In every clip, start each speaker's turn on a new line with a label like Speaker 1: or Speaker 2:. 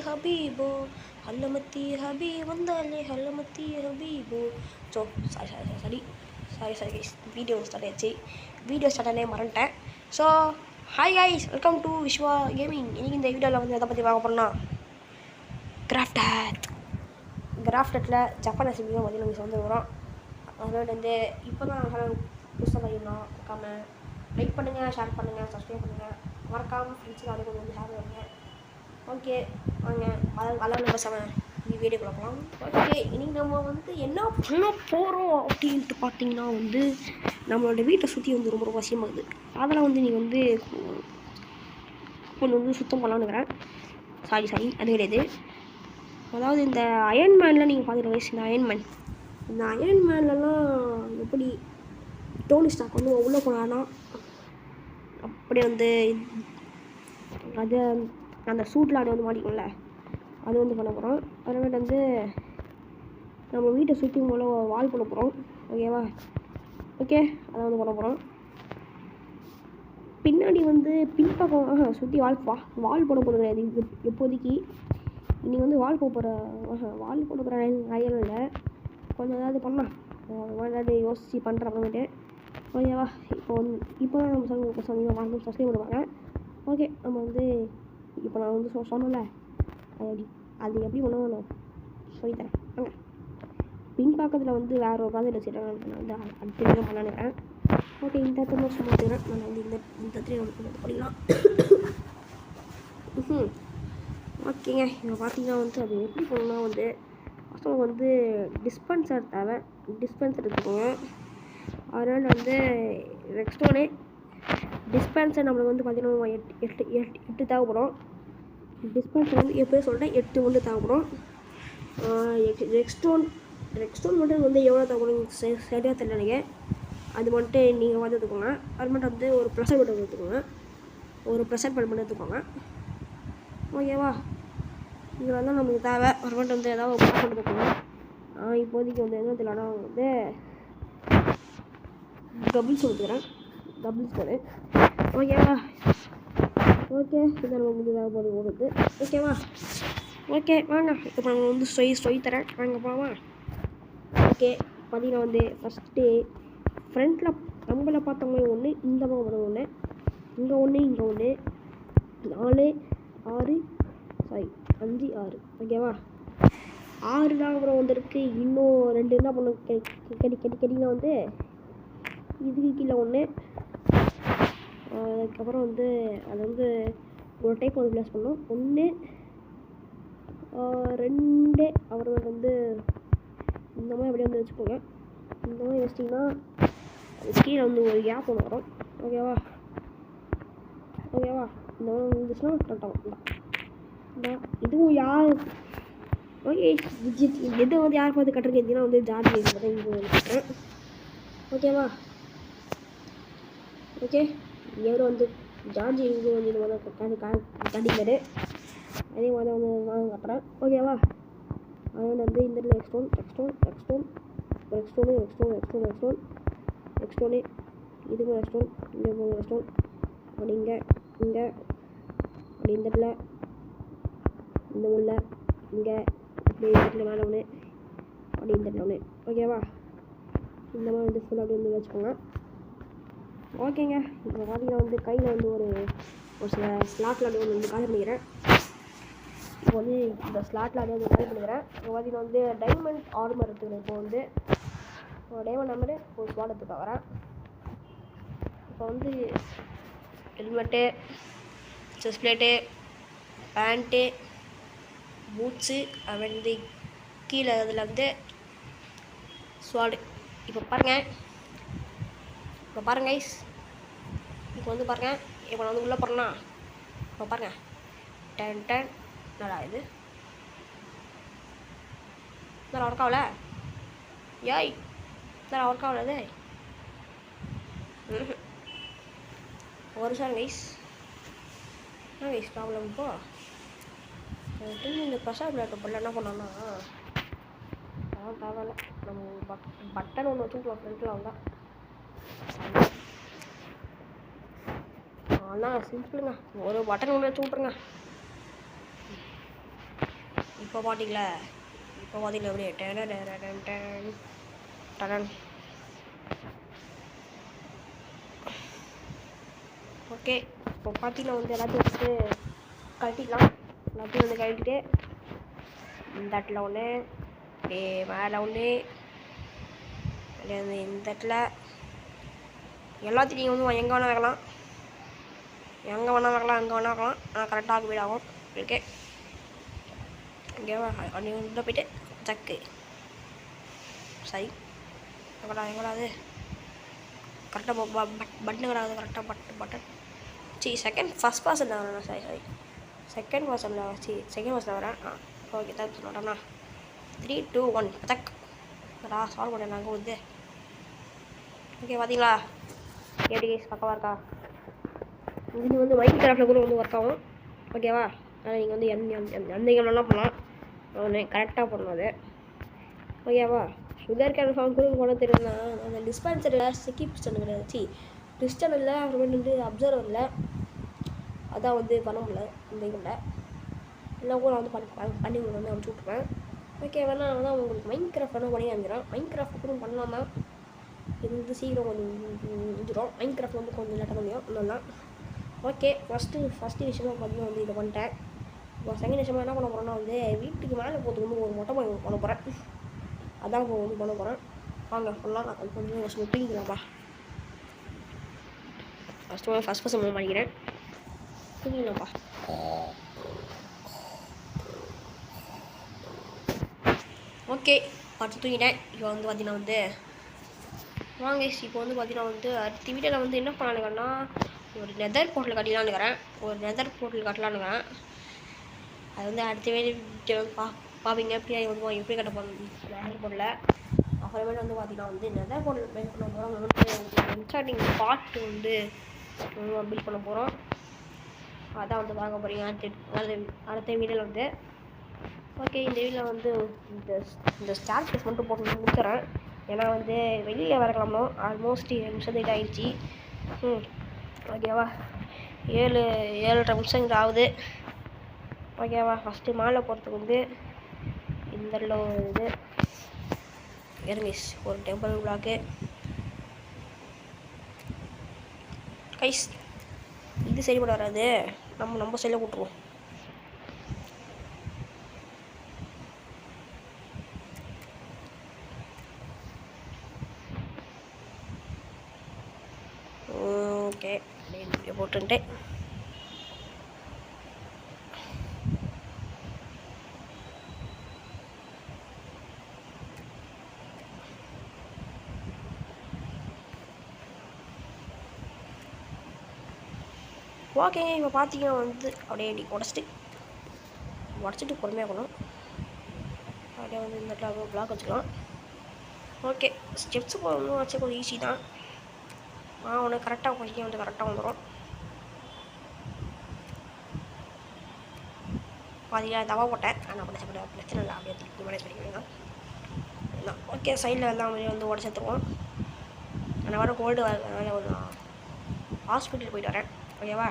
Speaker 1: ஹபீபோ ஹல்லமத்தி ஹபீ வந்தாலே ஹல்லமத்தி ஹபீபோ. So sorry guys, video start ஆயிடுச்சு. வீடியோ ஸ்டார்ட் ஆனே மறந்துட்டேன். So hi guys, welcome to Vishwa gaming. இன்றைக்கி இந்த வீடியோவில் வந்து எதை பற்றி பார்க்க போகிறோம்னா கிராஃப்டட்டில் ஜப்பான் ரெசிபியும் வந்து நம்ம வந்து வரோம். அதோட வந்து இப்போ தான் புதுசாக பண்ணிடணும். மறக்காமல் லைக் பண்ணுங்கள், ஷேர் பண்ணுங்கள், சப்ஸ்கிரைப் பண்ணுங்கள். மறக்காமல் ஃப்ரெண்ட்ஸுக்கு அவனுக்கு வந்து ஷேர் பண்ணுங்க. ஓகே வாங்க அதெல்லாம் பேசாமல் வீடியோ பார்க்கலாம். ஓகே, இன்றைக்கி நம்ம வந்து என்ன பண்ண போகிறோம் அப்படின்ட்டு பார்த்தீங்கன்னா வந்து நம்மளோட வீட்டை சுற்றி வந்து ரொம்ப ரொம்ப அவசியமாகுது. அதெல்லாம் வந்து நீங்கள் வந்து கொஞ்சம் வந்து சுத்தம் பண்ணலான்னுக்கிறேன். சாரி அது கிடையாது. அதாவது இந்த அயன்மேனில் நீங்கள் பார்த்துட்டு இந்த அயன்மேன்லலாம் எப்படி டோனி ஸ்டார்க் வந்து உள்ளே போனான்னா அப்படியே வந்து அது அந்த சூட்டில் அது வந்து மாட்டிக்கும்ல, அது வந்து பண்ண போகிறோம். அதுமாதிரி வந்து நம்ம வீட்டை சுற்றி போல் வால் பண்ண போகிறோம். ஓகேவா? ஓகே, அதை வந்து பண்ண போகிறோம். பின்னாடி வந்து பின்பக்கம் சுற்றி வால் போட போகிறது கிடையாது இப்போதைக்கு. இன்றைக்கி வந்து வால் போட போகிற ஐடியாவில் இல்லை. கொஞ்சம் ஏதாவது பண்ணலாம், ஏதாவது யோசித்து பண்ணுற அப்புறமேட்டு. ஓகேவா? இப்போ தான் நம்ம சப்ஸ்கிரைப் பண்ணுவாங்க. ஓகே, நம்ம வந்து இப்போ நான் வந்து சொன்னல அது எப்படி பண்ணுவோம் நான் சொல்லித்தரேன். வாங்க. பின்பக்கத்தில் வந்து வேறு ஒரு மாதிரி வச்சுருக்கேன். நான் வந்து அடுத்த வீடியோ பண்ணானுக்கிறேன். ஓகே, இந்த இடத்துல சும்மா வச்சுக்கிறேன். நான் வந்து இந்த இடத்துல வந்து பண்ணிக்கலாம். ஓகேங்க, இங்கே பார்த்தீங்கன்னா வந்து அது எப்படி பண்ணணும்னா வந்து ஃபஸ்ட்டு வந்து டிஸ்பென்சர் தேவை. டிஸ்பென்சர் எடுத்துக்கோங்க. அதனால் வந்து ரெக்ஸ்டோனே டிஸ்பென்சர் நம்மளுக்கு வந்து பார்த்தீங்கன்னா எட்டு தேவைப்படும். டிஸ்பென்சர் வந்து எப்போயும் சொல்லிட்டேன், 8 வந்து தேவைப்படும். ரெக்ஸ்டோன் மட்டும் வந்து எவ்வளோ தேவைப்படும் சரியாக தெரியல. அது மட்டும் நீங்கள் வந்து எடுத்துக்கோங்க. அது மட்டும் வந்து ஒரு ப்ரெஷர் பட்டன் எடுத்துக்கோங்க. எடுத்துக்கோங்க. ஓகேவா? இதில் வந்து நமக்கு தேவை ஒரு மட்டும் வந்து ஏதாவது ஒரு ப்ரெஷர் எடுத்துக்கோங்க. இப்போதைக்கு வந்து என்ன தெரியலனா வந்து டபுள்ஸ் கொடுத்துக்கிறேன். ஓகேவா? ஓகே, இதை நம்ம வந்து தேவைப்படும் கொடுத்து. ஓகேவா? ஓகே வாங்க, இப்போ நம்ம வந்து சொல்லி தரேன். வாங்க போவா. ஓகே, பார்த்தீங்கன்னா வந்து ஃபஸ்ட்டு ஃப்ரண்ட்டில் நம்மளை பார்த்தவங்க ஒன்று, இந்த பக்கம் ஒன்று, இங்கே ஒன்று, 4 6 5 6. ஓகேவா? 6 தான் அப்புறம் வந்துருக்கு. இன்னும் 2 என்ன பண்ண கேட்டிங்கன்னா வந்து இதுக்கு கீழே ஒன்று, அதுக்கப்புறம் வந்து அது வந்து ஒரு டைப் வந்து ப்ளேஸ் பண்ணணும். 1 2 அப்புறம் வந்து இந்த மாதிரி அப்படியே வந்து வச்சுக்கோங்க. இந்த மாதிரி வச்சிட்டிங்கன்னா அது கீழே வந்து ஒரு கேப் ஒன்று வரும். ஓகேவா? இந்த மாதிரி இருந்துச்சுன்னா கரெக்டாக இதுவும் யார் ஓகே எது வந்து யார் பார்த்து கட்டுறது கேட்டிங்கன்னா வந்து ஜார்ஜ் தான் இங்கே வந்து கட்டுறேன். ஓகேவா? ஓகே, எவரும் வந்து ஜார்ஜ் இங்கே வந்து இந்த மாதிரி கட்டிக்கிறாரு. அதே மாதிரி வந்து நான் கட்டுறேன். ஓகேவா? அதனால் வந்து இந்த இடத்துல எக்ஸ்டோனு இதுக்கும் எக்ஸ்டோன் அப்படி இங்கே அப்படி இந்த இடத்துல இந்த உள்ள இங்கே அப்படி இந்த இடத்துல மேலே ஒன்று அப்படி இந்த இடத்துல ஒன்று. ஓகேவா? இந்த மாதிரி வந்து ஃபுல்லாக அப்படி வந்து வச்சுக்கோங்க. ஓகேங்க, இப்போ பார்த்தீங்கன்னா வந்து கையில் வந்து ஒரு சில ஸ்லாட்டில் அப்படியே வந்து காலி பண்ணிக்கிறேன். இப்போ வந்து இந்த ஸ்லாட்டில் அப்படியே வந்து காலி பண்ணிக்கிறேன். இப்போ பார்த்தீங்கன்னா வந்து டைமண்ட் ஆர்மர் எடுத்துக்கிறேன். இப்போ வந்து டைமண்ட் ஆர்மரு ஒரு ஸ்வாட் எடுத்துக்க வரேன். இப்போ வந்து helmet, chest plate, pant, boots, அப்புறம் வந்து கீழே அதில் வந்து ஸ்வாடு. இப்போ பாருங்கள் கைஸ், இப்போ வந்து பாருங்கள். இப்போ நான் வந்து உள்ளே போகிறேன்னா இப்போ பாருங்கள், டன் நல்லா இது நல்லா ஒர்க் ஆகல. ஒர்க் ஆகல அது ஒரு சார் கைஸ். என்ன கைஸ் ப்ராப்ளம்? இப்போது இந்த ப்ரெஷர் பிளேட்டை போடல என்ன பண்ணோன்னா அதான் தேவையில்ல. நம்ம பட்டன் ஒன்று வச்சுக்கலாம் ஃப்ரண்ட்டில் வந்தால். அதான் சிம்பிளுங்க, ஒரு பட்டன் ஒன்று வச்சு விட்ருங்க. இப்போ பார்த்தீங்களா அப்படியே டடன். ஓகே, இப்போ பார்த்தீங்கன்னா வந்து எல்லாத்தையும் வச்சுட்டு கழட்டிக்கலாம். எல்லாத்தையும் வந்து கழட்டிட்டு இந்த இடத்துல ஒன்று, அப்படியே மேலே ஒன்று, அப்படியே இந்த இடத்துல எல்லாத்தையும் நீங்கள் வந்து எங்கே வேணால் வைக்கலாம், எங்கே வைக்கலாம். ஆனால் கரெக்டாக வீடு ஆகும். ஓகே, இங்கேவா நீ உள்ளே போய்ட்டு சக்கு சரி எங்கடா அது கரெக்டாக பட்டன் கிடையாது. கரெக்டாக பட்டன் ஃபஸ்ட் பர்சன் வரேன். சாரி செகண்ட் பர்சனில் வரேன். ஓகே தான் சொல்லட்டேண்ணா. 3, 2, 1 பதக் அடா சால்வ் பண்ணேன் நாங்கள் வந்து. ஓகே பார்த்தீங்களா எப்படி பக்கமாக இருக்கா? இது வந்து மைண்ட் கிராஃப்டில் கூட வந்து ஒர்க் ஆகும். ஓகேவா? ஆனால் நீங்கள் வந்து எந்த கேம்லாம் பண்ணலாம், ஒன்று கரெக்டாக பண்ணணும் அது. ஓகேவா? சுகர் கேன் ஃபார்ம் கூட பண்ண தெரியுதுன்னா அந்த டிஸ்பென்சரில் ஸ்கிப் சேனல் கிடையாது. டிஸ்டனில் அப்புறமேட்டு வந்து அப்சர்வரில் அதான் வந்து பண்ண முடியல. இந்த இதில் எல்லாம் கூட வந்து பண்ணி வந்து அனுப்பிச்சி விட்ருவேன். ஓகே வேணா தான் உங்களுக்கு மைண்ட் கிராஃப்ட் வேணால் பண்ணி அனுப்பிச்சிடும். மைண்ட் கிராஃப்ட் கூட பண்ணலாம் தான். இது வந்து சீக்கிரம் கொஞ்சம் முடிஞ்சிடும். மைண்ட் கிராஃப்ட் வந்து கொஞ்சம் லேட்டாக முடியும் இன்னொன்னா. ஓகே, ஃபஸ்ட்டு விஷயமாக பார்த்தீங்கன்னா வந்து இதை பண்ணிட்டேன். இப்போ செகண்ட் விஷயமாக என்ன பண்ண போகிறேன்னா வந்து வீட்டுக்கு மேலே போகிறதுக்கு வந்து ஒரு மொட்டை மாடி பண்ண போகிறேன். அதான் இப்போ வந்து பண்ண போகிறேன். வாங்க பண்ணலாம். நான் கொஞ்சம் வருஷம் தூங்கிக்கலாம்ப்பா. ஃபஸ்ட் பர்சன் பண்ணிக்கிறேன். தூங்கிக்கலாம்ப்பா. ஓகே, பார்த்து தூங்கிட்டேன். இப்போ வந்து பார்த்தீங்கன்னா வந்து வாங்க இப்போ வந்து பார்த்தீங்கன்னா வந்து அடுத்த வீட்டில் வந்து என்ன பண்ணலானுங்கன்னா ஒரு நெதர் போர்ட்டல் கட்டலானுக்கிறேன். அது வந்து அடுத்த வீடியோ பார்ப்பீங்க. எப்படி கட்ட போகணும் நெதர் போர்ட்டில். அப்புறமேட்டு வந்து பார்த்தீங்கன்னா வந்து நெதர் போர்ட்டல் பில்ட் பண்ண போகிறோம். வந்து இன்ஸ்டார்டிங் பார்ட் வந்து பில்ட் பண்ண போகிறோம். அதான் வந்து பார்க்க போகிறீங்க அடுத்த வீடியோவில் வந்து. ஓகே, இந்த வீடியோவில் வந்து இந்த ஸ்டார் கேஸ் மட்டும் போட்டு முடிச்சுறேன். ஏன்னா வந்து வெளியில் வரக்கலாமோ ஆல்மோஸ்ட் 7 நிமிஷத்துக்கு ஆகிடுச்சி. ஓகேவா? 7 நிமிஷம் ஆகுது. ஓகேவா? ஃபஸ்ட்டு மாலை போகிறதுக்கு வந்து இந்த இது ஒரு டெம்பிள் பிளாக்கு கைஸ். இது சரிப்பட வராது, நம்ம சைடில் கூட்டுருவோம். ஓகே, அப்படியே போட்டுன்ட்டு ஓகேங்க. இப்போ பார்த்தீங்கன்னா வந்து அப்படியே உடச்சிட்டு பொறுமையாக இருக்கணும். அப்படியே வந்து இந்த இடத்துல பிளாக் வச்சுக்கலாம். ஓகே, ஸ்டெப்ஸ் போகணும் வச்சு கொஞ்சம் ஈஸி தான். ஒன்று கரெக்டாக கொஞ்சம் வந்து கரெக்டாக வந்துடும். பார்த்தீங்கன்னா தவா போட்டேன். ஆனால் பிரச்சனை இல்லை. அப்படியே திருப்பி மேலே படிக்கிறீங்க. ஓகே, சைடில் எல்லாம் வந்து உடச்சிருவோம். நான் வர கோல்டு ஒரு ஹாஸ்பிட்டல் போயிட்டு வரேன். ஓகேவா?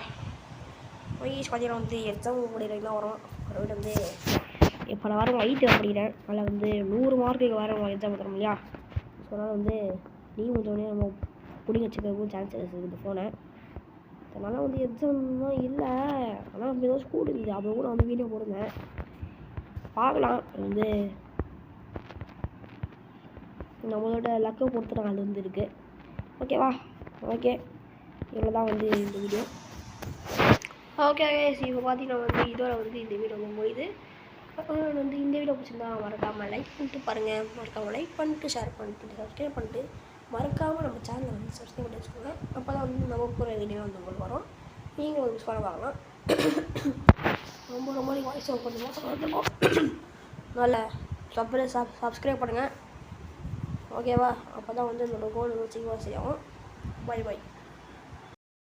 Speaker 1: போய் பார்த்தீங்கன்னா வந்து எக்ஸாம் படிக்கிறதுலாம் வரும். அப்புறம் வந்து இப்போ நான் வாரம் ஐடி படிக்கிறேன். அதில் வந்து 100 மார்க்குக்கு வர எக்ஸாம் தரோம் இல்லையா? ஸோ அதனால் வந்து கொஞ்சம் நம்ம பிடிங்க வச்சுக்கிறதுக்கும் சான்ஸ் இருக்குது இந்த ஃபோனை. அதனால் வந்து எக்ஸாம்லாம் இல்லை. ஆனால் அப்படி ஏதோ ஸ்கூல் இருக்குது. அப்போ கூட வந்து வீடியோ போடுங்க பார்க்கலாம். வந்து நம்மளோட லக்கை பொறுத்து நாங்கள் அது வந்து இருக்குது. ஓகேவா? ஓகே, இவ்வளோ தான் வந்து இந்த வீடியோ. ஓகே இப்போ பார்த்தீங்கன்னா வந்து இதோட வந்து இந்த வீடியோ வந்து முடியுது. வந்து இந்த வீடியோ பிடிச்சிருந்தா மறக்காமல் லைக் பண்ணிட்டு பாருங்கள். மறக்காமல் லைக் பண்ணிட்டு ஷேர் பண்ணிட்டு சப்ஸ்கிரைப் பண்ணிட்டு மறக்காமல் நம்ம சேனலை வந்து சப்ஸ்கிரைப் பண்ணி வச்சுக்கோங்க. அப்போ தான் வந்து நம்ம போகிற வீடியோ வந்து உங்களுக்கு வரும். நீங்கள் வந்து மிஸ் பண்ண பார்க்கலாம். ரொம்ப வாய்ஸ் கொஞ்சம் மோசமாக இருக்கும். நல்ல சப்ஸ்கிரைப் பண்ணுங்கள். ஓகேவா? அப்போ தான் வந்து என்னோடய கோல் சீக்கிரம் சரியாகும். பை.